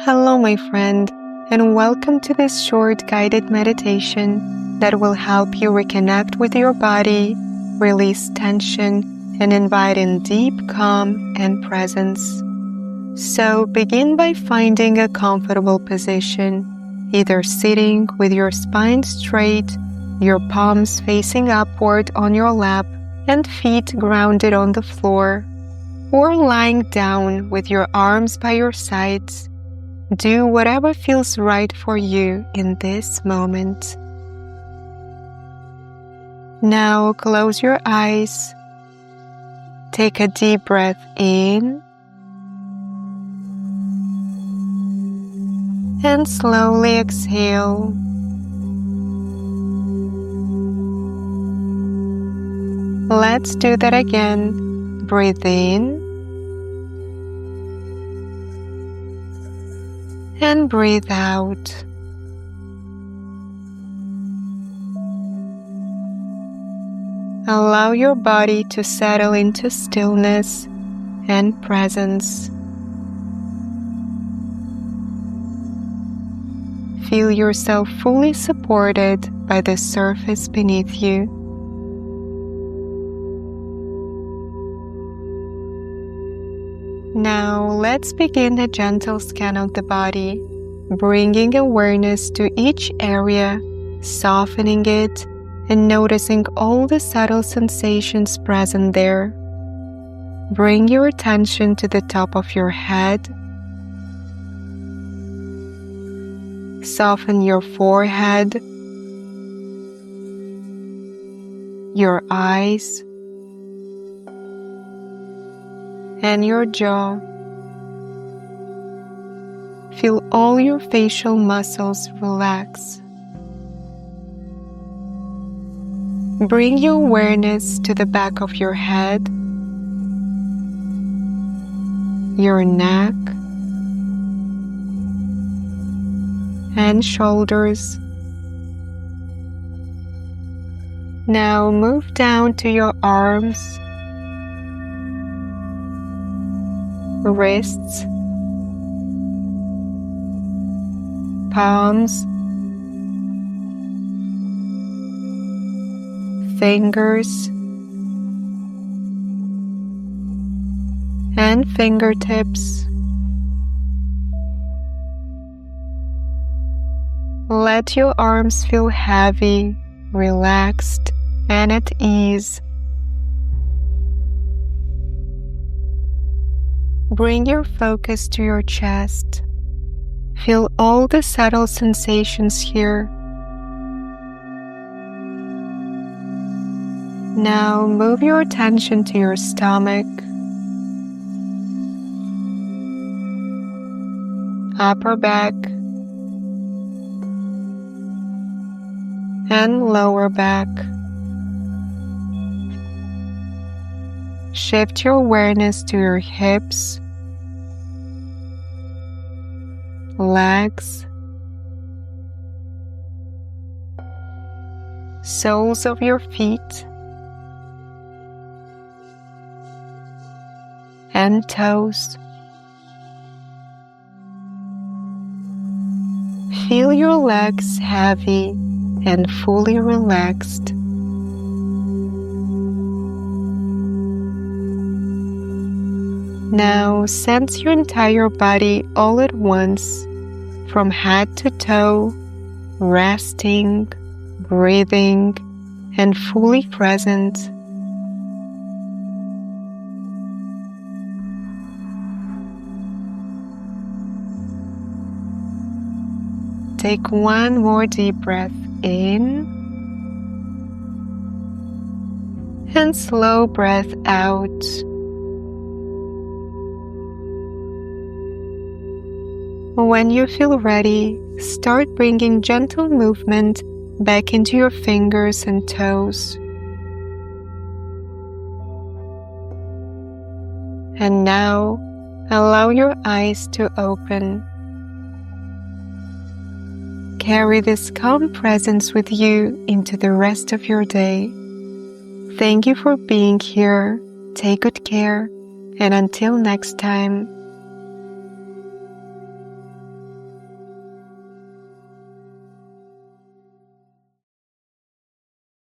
Hello, my friend, and welcome to this short guided meditation that will help you reconnect with your body, release tension, and invite in deep calm and presence. So begin by finding a comfortable position, either sitting with your spine straight, your palms facing upward on your lap, and feet grounded on the floor, or lying down with your arms by your sides. Do whatever feels right for you in this moment. Now close your eyes. Take a deep breath in and slowly exhale. Let's do that again. Breathe in and breathe out. Allow your body to settle into stillness and presence. Feel yourself fully supported by the surface beneath you. Now let's begin a gentle scan of the body, bringing awareness to each area, softening it, and noticing all the subtle sensations present there. Bring your attention to the top of your head. Soften your forehead, your eyes, and your jaw. Feel all your facial muscles relax. Bring your awareness to the back of your head, your neck, and shoulders. Now move down to your arms, wrists, palms, fingers, and fingertips. Let your arms feel heavy, relaxed, and at ease. Bring your focus to your chest. Feel all the subtle sensations here. Now move your attention to your stomach, upper back, and lower back. Shift your awareness to your hips, legs, soles of your feet, and toes. Feel your legs heavy and fully relaxed. Now sense your entire body all at once, from head to toe, resting, breathing, and fully present. Take one more deep breath in and slow breath out. When you feel ready, start bringing gentle movement back into your fingers and toes. And now, allow your eyes to open. Carry this calm presence with you into the rest of your day. Thank you for being here. Take good care, and until next time.